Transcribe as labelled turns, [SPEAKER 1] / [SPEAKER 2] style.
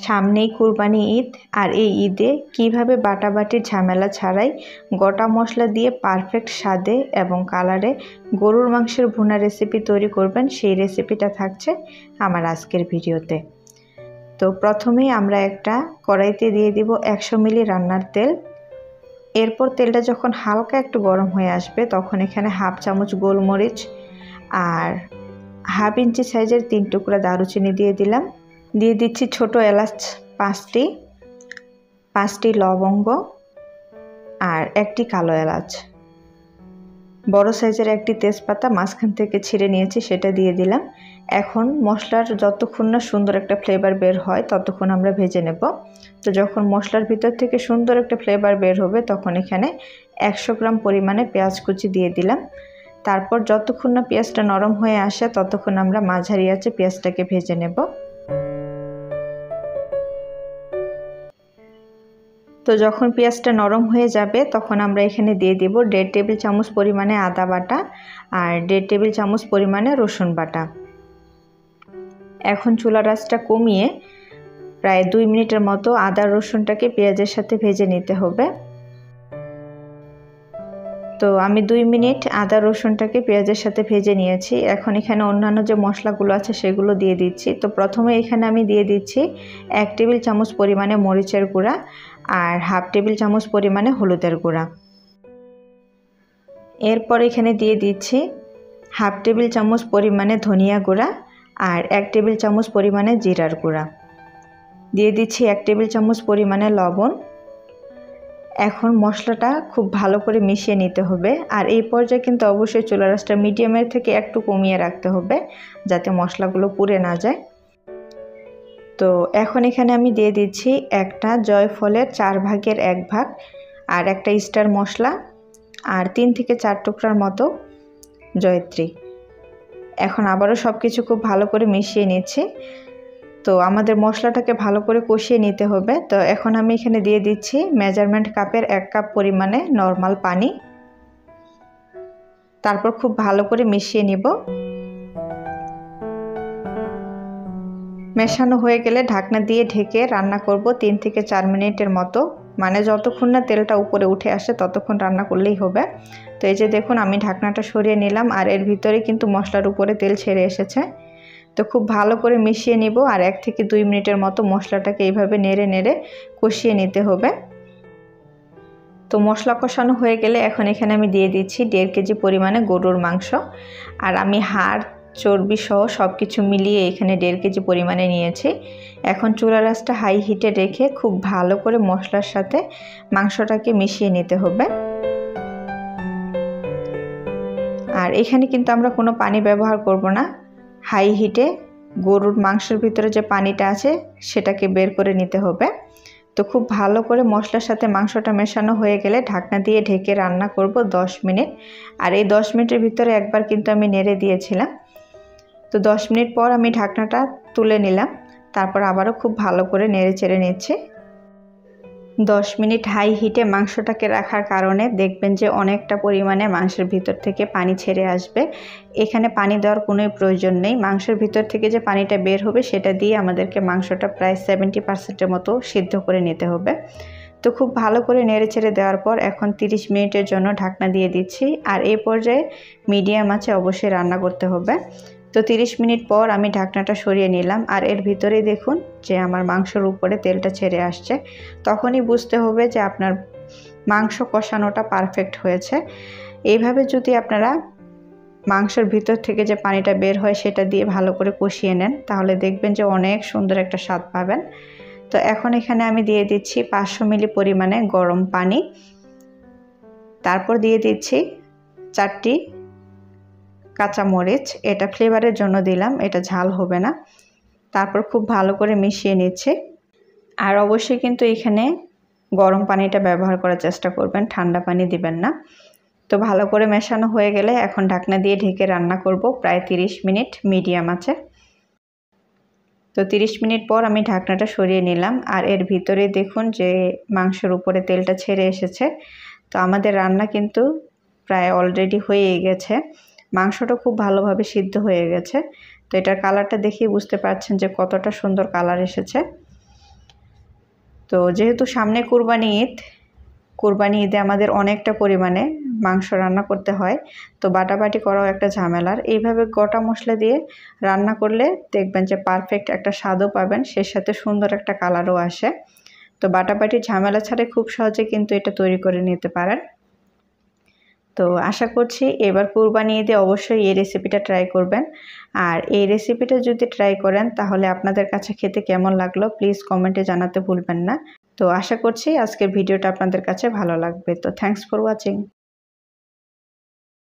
[SPEAKER 1] সামনেই কুরবানি ঈদ, আর এই ঈদে কিভাবে বাটাবাটির ঝামেলা ছাড়াই গোটা মশলা দিয়ে পারফেক্ট স্বাদে এবং কালারে গরুর মাংসের ভুনা রেসিপি তৈরি করবেন, সেই রেসিপিটা থাকছে আমার আজকের ভিডিওতে। তো প্রথমেই আমরা একটা কড়াইতে দিয়ে দিব 100 মিলি রান্নার তেল। এরপর তেলটা যখন হালকা একটু গরম হয়ে আসবে তখন এখানে হাফ চামচ গোলমরিচ আর হাফ ইঞ্চি সাইজের 3 টুকরা দারুচিনি দিয়ে দিলাম। দিয়ে দিচ্ছি ছোট এলাচ 5টি লবঙ্গ আর একটি কালো এলাচ, বড় সাইজের একটি তেজপাতা মাঝখান থেকে ছিঁড়ে নিয়েছি সেটা দিয়ে দিলাম। এখন মশলার যতক্ষণ না সুন্দর একটা ফ্লেভার বের হয় ততক্ষণ আমরা ভেজে নেব। তো যখন মশলার ভিতর থেকে সুন্দর একটা ফ্লেভার বের হবে তখন এখানে 100 গ্রাম পরিমাণে পেঁয়াজ কুচি দিয়ে দিলাম। তারপর যতক্ষণ না পেঁয়াজটা নরম হয়ে আসে ততক্ষণ আমরা মাঝারি আঁচে পেঁয়াজটাকে ভেজে নেব। তো যখন পেঁয়াজটা নরম হয়ে যাবে তখন আমরা এখানে দিয়ে দেব 1.5 টেবিল চামচ পরিমাণে আদা বাটা আর 1.5 টেবিল চামচ পরিমাণে রসুন বাটা। এখন চুলার আঁচটা কমিয়ে প্রায় 2 মিনিটের মতো আদা রসুনটাকে পেঁয়াজের সাথে ভেজে নিতে হবে। তো আমি 2 মিনিট আদা রসুনটাকে পেঁয়াজের সাথে ভেজে নিয়েছি। এখন এখানে অন্যান্য যে মশলাগুলো আছে সেগুলো দিয়ে দিচ্ছি। তো প্রথমে এখানে আমি দিয়ে দিচ্ছি 1 টেবিল চামচ পরিমাণে মরিচের গুঁড়া আর হাফ টেবিল চামচ পরিমাণে হলুদের গুঁড়া। এরপর এখানে দিয়ে দিচ্ছি হাফ টেবিল চামচ পরিমাণে ধনিয়া গুঁড়া আর 1 টেবিল চামচ পরিমাণে জিরার গুঁড়া। দিয়ে দিচ্ছি 1 টেবিল চামচ পরিমাণে লবণ। এখন মশলাটা খুব ভালো করে মিশিয়ে নিতে হবে, আর এই পর্যায়ে কিন্তু অবশ্যই চুলার আঁচটা মিডিয়ামের থেকে একটু কমিয়ে রাখতে হবে যাতে মশলাগুলো পুড়ে না যায়। তো এখন এখানে আমি দিয়ে দিচ্ছি একটা জয়ফলের 4 ভাগের 1 ভাগ আর একটা স্টার মশলা আর 3 থেকে 4 টুকরার মতো জয়ত্রী। এখন আবারও সব কিছু খুব ভালো করে মিশিয়ে নিচ্ছি। তো আমাদের মশলাটাকে ভালো করে কষিয়ে নিতে হবে। তো এখন আমি এখানে দিয়ে দিচ্ছি মেজারমেন্ট কাপের 1 কাপ পরিমাণে নর্মাল পানি। তারপর খুব ভালো করে মিশিয়ে নিব। মেশানো হয়ে গেলে ঢাকনা দিয়ে ঢেকে রান্না করব 3 থেকে 4 মিনিটের মতো, মানে যতক্ষণ না তেলটা উপরে উঠে আসে ততক্ষণ রান্না করলেই হবে। তো এই যে দেখুন আমি ঢাকনাটা সরিয়ে নিলাম আর এর ভিতরে কিন্তু মশলার উপরে তেল ছেড়ে এসেছে। তো খুব ভালো করে মিশিয়ে নিব আর 1 থেকে 2 মিনিটের মতো মশলাটাকে এইভাবে নেড়ে নেড়ে কষিয়ে নিতে হবে। তো মশলা কষানো হয়ে গেলে এখন এখানে আমি দিয়ে দিচ্ছি 1.5 কেজি পরিমাণে গরুর মাংস, আর আমি হাড় চর্বি সহ সব কিছু মিলিয়ে এখানে 1.5 কেজি পরিমাণে নিয়েছি। এখন চুলার আঁচটা হাই হিটে রেখে খুব ভালো করে মশলার সাথে মাংসটাকে মিশিয়ে নিতে হবে। আর এখানে কিন্তু আমরা কোনো পানি ব্যবহার করব না। হাই হিটে গরুর মাংসের ভিতরে যে পানিটা আছে সেটাকে বের করে নিতে হবে। তো খুব ভালো করে মশলার সাথে মাংসটা মেশানো হয়ে গেলে ঢাকনা দিয়ে ঢেকে রান্না করব 10 মিনিট। আর এই 10 মিনিটের ভিতরে একবার কিন্তু আমি নেড়ে দিয়েছিলাম। তো 10 মিনিট পর আমি ঢাকনাটা তুলে নিলাম, তারপর আবারও খুব ভালো করে নেড়ে চেড়ে নিচ্ছি। 10 মিনিট হাই হিটে মাংসটাকে রাখার কারণে দেখবেন যে অনেকটা পরিমাণে মাংসের ভিতর থেকে পানি ছেড়ে আসবে। এখানে পানি দেওয়ার কোনো প্রয়োজন নেই। মাংসের ভিতর থেকে যে পানিটা বের হবে সেটা দিয়ে আমাদেরকে মাংসটা প্রায় 70%-এর মতো সিদ্ধ করে নিতে হবে। তো খুব ভালো করে নেড়ে চেড়ে দেওয়ার পর এখন 30 মিনিটের জন্য ঢাকনা দিয়ে দিচ্ছি। আর এই পর্যায়ে মিডিয়াম আঁচে অবশ্যই রান্না করতে হবে। তো 30 মিনিট পর আমি ঢাকনাটা সরিয়ে নিলাম আর এর ভিতরেই দেখুন যে আমার মাংসের উপরে তেলটা ছেড়ে আসছে। তখনই বুঝতে হবে যে আপনার মাংস কষানোটা পারফেক্ট হয়েছে। এইভাবে যদি আপনারা মাংসের ভিতর থেকে যে পানিটা বের হয় সেটা দিয়ে ভালো করে কষিয়ে নেন তাহলে দেখবেন যে অনেক সুন্দর একটা স্বাদ পাবেন। তো এখন এখানে আমি দিয়ে দিচ্ছি 500 মিলি পরিমাণে গরম পানি। তারপর দিয়ে দিচ্ছি 4টি কাঁচামরিচ, এটা ফ্লেভারের জন্য দিলাম, এটা ঝাল হবে না। তারপর খুব ভালো করে মিশিয়ে নিচ্ছে। আর অবশ্যই কিন্তু এখানে গরম পানিটা ব্যবহার করার চেষ্টা করবেন, ঠান্ডা পানি দিবেন না। তো ভালো করে মেশানো হয়ে গেলে এখন ঢাকনা দিয়ে ঢেকে রান্না করব প্রায় 30 মিনিট মিডিয়াম আঁচে। তো 30 মিনিট পর আমি ঢাকনাটা সরিয়ে নিলাম আর এর ভিতরে দেখুন যে মাংসের উপরে তেলটা ছেড়ে এসেছে। তো আমাদের রান্না কিন্তু প্রায় অলরেডি হয়ে গেছে। মাংসটা খুব ভালোভাবে সিদ্ধ হয়ে গেছে। তো এটার কালারটা দেখেই বুঝতে পারছেন যে কতটা সুন্দর কালার এসেছে। তো যেহেতু সামনে কুরবানি ঈদে আমাদের অনেকটা পরিমাণে মাংস রান্না করতে হয়, তো বাটাবাটি করাও একটা ঝামেলার। এইভাবে গোটা মশলা দিয়ে রান্না করলে দেখবেন যে পারফেক্ট একটা স্বাদও পাবেন, সেই সাথে সুন্দর একটা কালারও আসে। তো বাটাবাটি ঝামেলা ছাড়াই খুব সহজে কিন্তু এটা তৈরি করে নিতে পারেন। তো আশা করছি এবার কুরবানি ঈদে অবশ্যই এই রেসিপিটা ট্রাই করবেন। আর এই রেসিপিটা যদি ট্রাই করেন তাহলে আপনাদের কাছে খেতে কেমন লাগলো প্লিজ কমেন্টে জানাতে ভুলবেন না। তো আশা করছি আজকের ভিডিওটা আপনাদের কাছে ভালো লাগবে। তো থ্যাঙ্কস ফর ওয়াচিং।